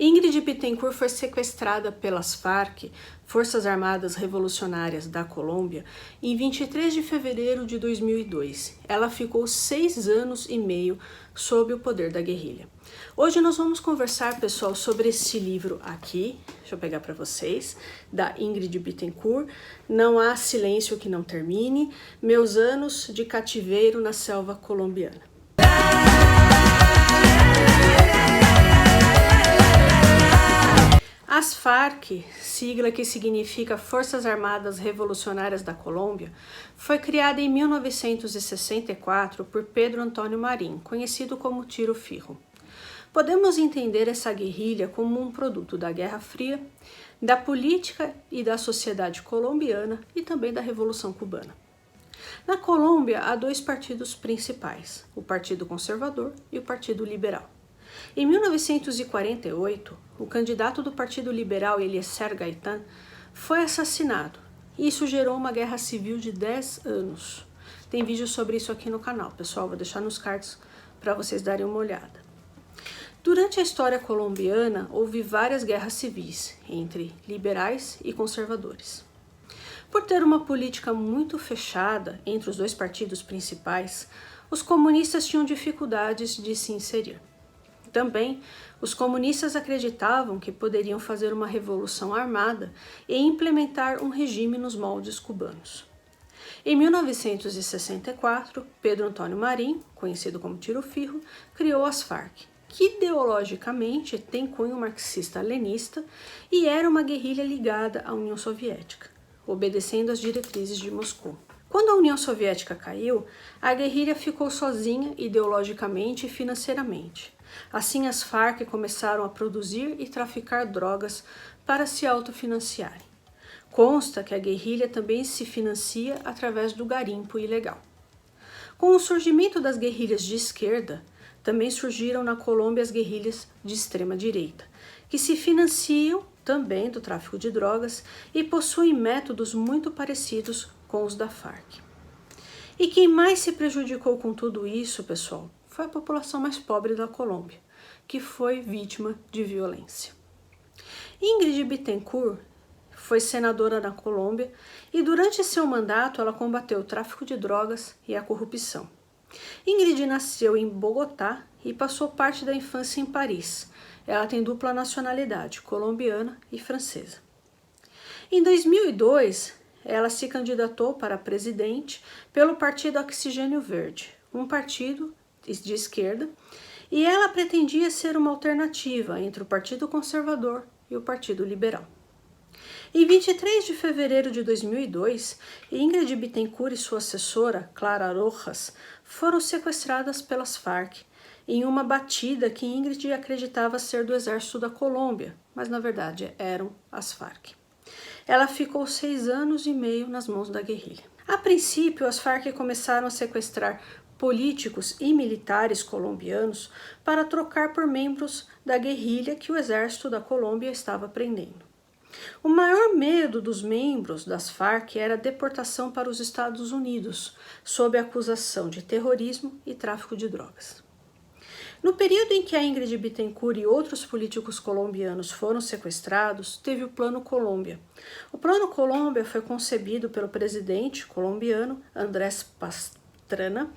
Ingrid Bittencourt foi sequestrada pelas FARC, Forças Armadas Revolucionárias da Colômbia, em 23 de fevereiro de 2002. Ela ficou 6 anos e meio sob o poder da guerrilha. Hoje nós vamos conversar, pessoal, sobre esse livro aqui, deixa eu pegar para vocês, da Ingrid Bittencourt, Não Há Silêncio que Não Termine, Meus Anos de Cativeiro na Selva Colombiana. As FARC, sigla que significa Forças Armadas Revolucionárias da Colômbia, foi criada em 1964 por Pedro Antônio Marín, conhecido como Tiro Firro. Podemos entender essa guerrilha como um produto da Guerra Fria, da política e da sociedade colombiana e também da Revolução Cubana. Na Colômbia, há dois partidos principais, o Partido Conservador e o Partido Liberal. Em 1948, o candidato do Partido Liberal, Eliezer Gaitán, foi assassinado e isso gerou uma guerra civil de 10 anos. Tem vídeo sobre isso aqui no canal, pessoal, vou deixar nos cards para vocês darem uma olhada. Durante a história colombiana, houve várias guerras civis entre liberais e conservadores. Por ter uma política muito fechada entre os dois partidos principais, os comunistas tinham dificuldades de se inserir. Também, os comunistas acreditavam que poderiam fazer uma revolução armada e implementar um regime nos moldes cubanos. Em 1964, Pedro Antônio Marín, conhecido como Tiro Firro, criou as FARC, que ideologicamente tem cunho marxista-lenista e era uma guerrilha ligada à União Soviética, obedecendo às diretrizes de Moscou. Quando a União Soviética caiu, a guerrilha ficou sozinha ideologicamente e financeiramente. Assim, as FARC começaram a produzir e traficar drogas para se autofinanciarem. Consta que a guerrilha também se financia através do garimpo ilegal. Com o surgimento das guerrilhas de esquerda, também surgiram na Colômbia as guerrilhas de extrema-direita, que se financiam também do tráfico de drogas e possuem métodos muito parecidos com os da FARC. E quem mais se prejudicou com tudo isso, pessoal, foi a população mais pobre da Colômbia, que foi vítima de violência. Ingrid Bittencourt foi senadora na Colômbia e durante seu mandato ela combateu o tráfico de drogas e a corrupção. Ingrid nasceu em Bogotá e passou parte da infância em Paris. Ela tem dupla nacionalidade, colombiana e francesa. Em 2002, ela se candidatou para presidente pelo Partido Oxigênio Verde, um partido de esquerda, e ela pretendia ser uma alternativa entre o Partido Conservador e o Partido Liberal. Em 23 de fevereiro de 2002, Ingrid Bittencourt e sua assessora, Clara Rojas, foram sequestradas pelas FARC em uma batida que Ingrid acreditava ser do exército da Colômbia, mas na verdade eram as FARC. Ela ficou 6 anos e meio nas mãos da guerrilha. A princípio, as FARC começaram a sequestrar políticos e militares colombianos para trocar por membros da guerrilha que o exército da Colômbia estava prendendo. O maior medo dos membros das FARC era a deportação para os Estados Unidos, sob a acusação de terrorismo e tráfico de drogas. No período em que a Ingrid Bittencourt e outros políticos colombianos foram sequestrados, teve o Plano Colômbia. O Plano Colômbia foi concebido pelo presidente colombiano Andrés Pastrana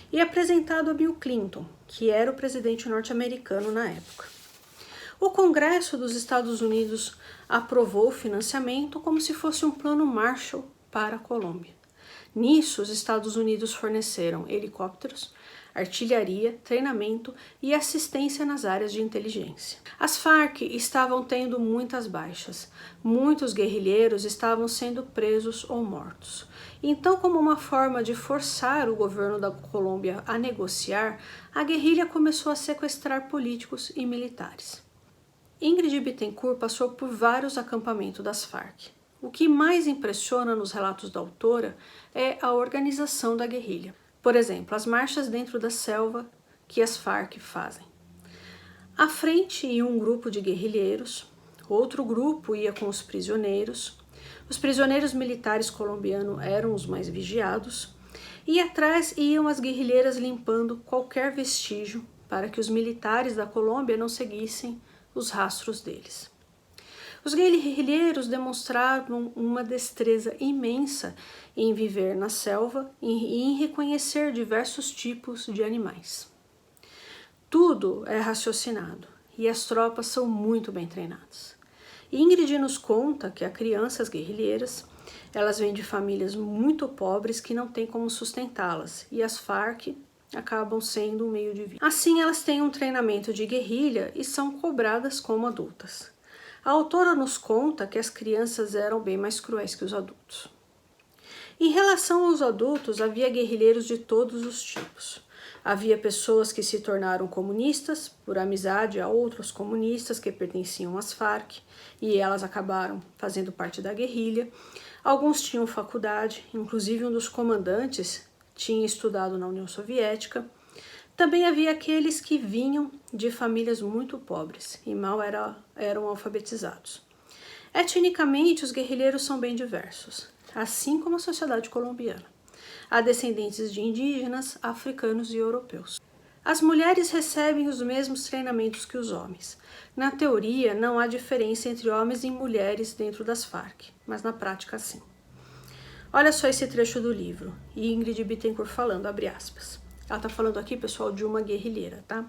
e apresentado a Bill Clinton, que era o presidente norte-americano na época. O Congresso dos Estados Unidos aprovou o financiamento como se fosse um plano Marshall para a Colômbia. Nisso, os Estados Unidos forneceram helicópteros, artilharia, treinamento e assistência nas áreas de inteligência. As FARC estavam tendo muitas baixas, muitos guerrilheiros estavam sendo presos ou mortos. Então, como uma forma de forçar o governo da Colômbia a negociar, a guerrilha começou a sequestrar políticos e militares. Ingrid Bittencourt passou por vários acampamentos das FARC. O que mais impressiona nos relatos da autora é a organização da guerrilha. Por exemplo, as marchas dentro da selva que as FARC fazem. À frente ia um grupo de guerrilheiros, outro grupo ia com os prisioneiros militares colombianos eram os mais vigiados, e atrás iam as guerrilheiras limpando qualquer vestígio para que os militares da Colômbia não seguissem os rastros deles. Os guerrilheiros demonstraram uma destreza imensa em viver na selva e em reconhecer diversos tipos de animais. Tudo é raciocinado e as tropas são muito bem treinadas. Ingrid nos conta que as crianças guerrilheiras, elas vêm de famílias muito pobres que não têm como sustentá-las e as Farc acabam sendo um meio de vida. Assim, elas têm um treinamento de guerrilha e são cobradas como adultas. A autora nos conta que as crianças eram bem mais cruéis que os adultos. Em relação aos adultos, havia guerrilheiros de todos os tipos. Havia pessoas que se tornaram comunistas por amizade a outros comunistas que pertenciam às Farc e elas acabaram fazendo parte da guerrilha. Alguns tinham faculdade, inclusive um dos comandantes tinha estudado na União Soviética. Também havia aqueles que vinham de famílias muito pobres e mal eram alfabetizados. Etnicamente, os guerrilheiros são bem diversos, assim como a sociedade colombiana. Há descendentes de indígenas, africanos e europeus. As mulheres recebem os mesmos treinamentos que os homens. Na teoria, não há diferença entre homens e mulheres dentro das Farc, mas na prática, sim. Olha só esse trecho do livro, Ingrid Betancourt falando, abre aspas. Ela está falando aqui, pessoal, de uma guerrilheira, tá?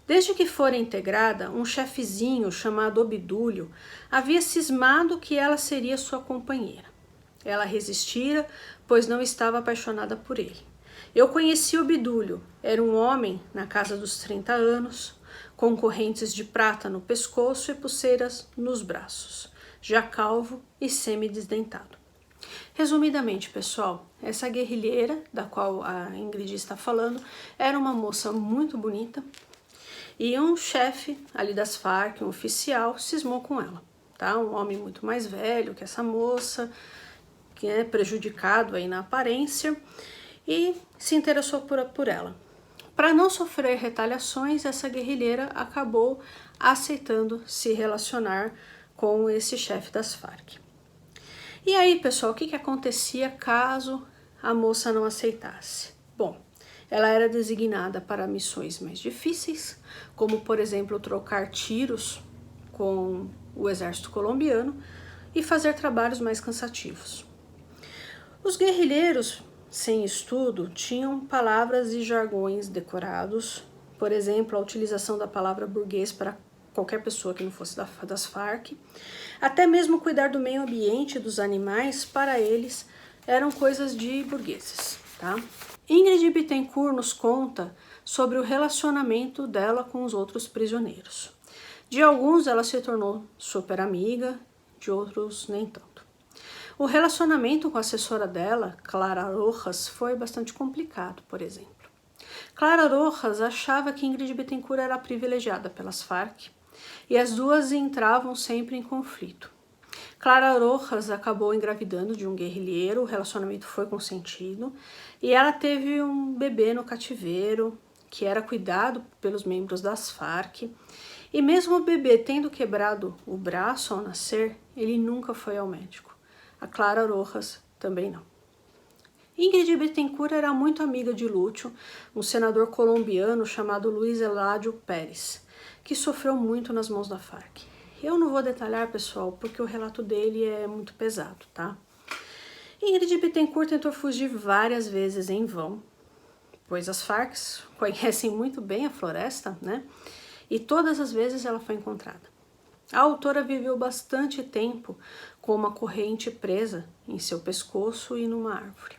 Desde que fora integrada, um chefezinho chamado Obdúlio havia cismado que ela seria sua companheira. Ela resistira, pois não estava apaixonada por ele. Eu conheci Obdúlio, era um homem na casa dos 30 anos, com correntes de prata no pescoço e pulseiras nos braços, já calvo e semi-desdentado. Resumidamente, pessoal, essa guerrilheira, da qual a Ingrid está falando, era uma moça muito bonita e um chefe ali das Farc, um oficial, cismou com ela, tá? Um homem muito mais velho que essa moça, que é prejudicado aí na aparência, e se interessou por ela. Para não sofrer retaliações, essa guerrilheira acabou aceitando se relacionar com esse chefe das Farc. E aí, pessoal, o que acontecia caso a moça não aceitasse? Bom, ela era designada para missões mais difíceis, como, por exemplo, trocar tiros com o exército colombiano e fazer trabalhos mais cansativos. Os guerrilheiros, sem estudo, tinham palavras e jargões decorados, por exemplo, a utilização da palavra burguês para qualquer pessoa que não fosse das Farc, até mesmo cuidar do meio ambiente e dos animais, para eles, eram coisas de burgueses, tá? Ingrid Betancourt nos conta sobre o relacionamento dela com os outros prisioneiros. De alguns ela se tornou super amiga, de outros nem tanto. O relacionamento com a assessora dela, Clara Rojas, foi bastante complicado, por exemplo. Clara Rojas achava que Ingrid Betancourt era privilegiada pelas Farc e as duas entravam sempre em conflito. Clara Rojas acabou engravidando de um guerrilheiro, o relacionamento foi consentido e ela teve um bebê no cativeiro que era cuidado pelos membros das Farc. E mesmo o bebê tendo quebrado o braço ao nascer, ele nunca foi ao médico. A Clara Rojas também não. Ingrid Betancourt era muito amiga de Lúcio, um senador colombiano chamado Luiz Eladio Pérez, que sofreu muito nas mãos da Farc. Eu não vou detalhar, pessoal, porque o relato dele é muito pesado, tá? Ingrid Betancourt tentou fugir várias vezes em vão, pois as Farc conhecem muito bem a floresta, né? E todas as vezes ela foi encontrada. A autora viveu bastante tempo com uma corrente presa em seu pescoço e numa árvore.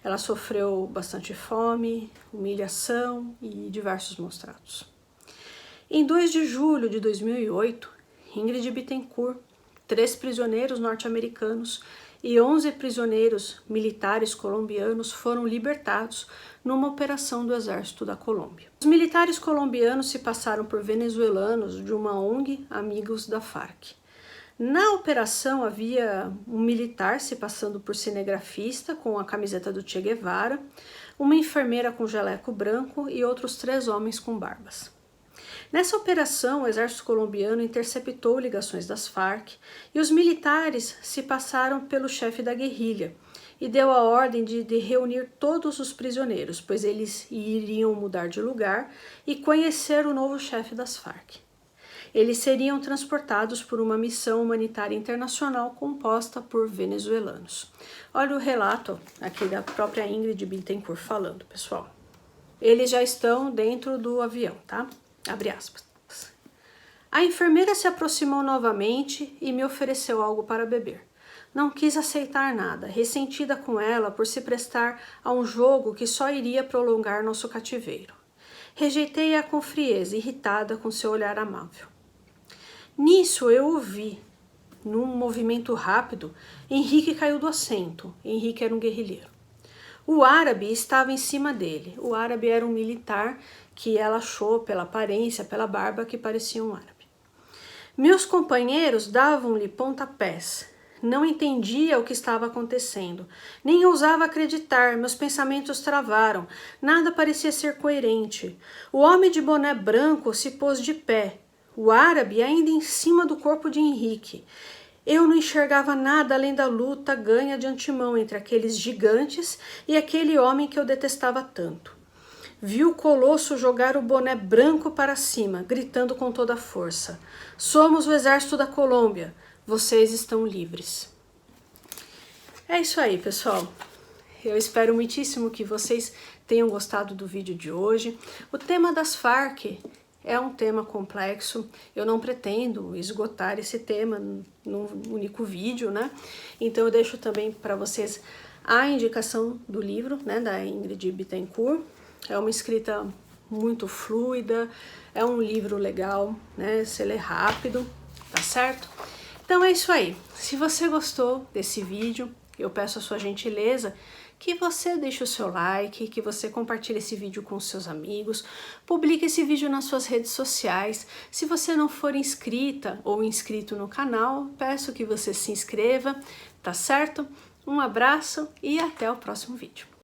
Ela sofreu bastante fome, humilhação e diversos maus tratos. Em 2 de julho de 2008, Ingrid Betancourt, 3 prisioneiros norte-americanos e 11 prisioneiros militares colombianos foram libertados numa operação do exército da Colômbia. Os militares colombianos se passaram por venezuelanos de uma ONG Amigos da Farc. Na operação havia um militar se passando por cinegrafista com a camiseta do Che Guevara, uma enfermeira com jaleco branco e outros 3 homens com barbas. Nessa operação, o exército colombiano interceptou ligações das Farc e os militares se passaram pelo chefe da guerrilha e deu a ordem de reunir todos os prisioneiros, pois eles iriam mudar de lugar e conhecer o novo chefe das Farc. eles seriam transportados por uma missão humanitária internacional composta por venezuelanos. Olha o relato aqui da própria Ingrid Bittencourt falando, pessoal. Eles já estão dentro do avião, tá? Abre aspas. A enfermeira se aproximou novamente e me ofereceu algo para beber. Não quis aceitar nada, ressentida com ela por se prestar a um jogo que só iria prolongar nosso cativeiro. Rejeitei-a com frieza, irritada com seu olhar amável. Nisso eu o vi. Num movimento rápido, Henrique caiu do assento. Henrique era um guerrilheiro. O árabe estava em cima dele. O árabe era um militar que ela achou pela aparência, pela barba, que parecia um árabe. Meus companheiros davam-lhe pontapés. Não entendia o que estava acontecendo. Nem ousava acreditar, meus pensamentos travaram. Nada parecia ser coerente. O homem de boné branco se pôs de pé. O árabe ainda em cima do corpo de Henrique. Eu não enxergava nada além da luta ganha de antemão entre aqueles gigantes e aquele homem que eu detestava tanto. Vi o colosso jogar o boné branco para cima, gritando com toda a força. Somos o exército da Colômbia. Vocês estão livres. É isso aí, pessoal. Eu espero muitíssimo que vocês tenham gostado do vídeo de hoje. O tema das Farc é um tema complexo. Eu não pretendo esgotar esse tema num único vídeo, né? Então eu deixo também para vocês a indicação do livro, né, da Ingrid Bittencourt. É uma escrita muito fluida, é um livro legal, né? Você lê rápido, tá certo? Então é isso aí. Se você gostou desse vídeo, eu peço a sua gentileza que você deixe o seu like, que você compartilhe esse vídeo com seus amigos, publique esse vídeo nas suas redes sociais. Se você não for inscrita ou inscrito no canal, peço que você se inscreva, tá certo? Um abraço e até o próximo vídeo.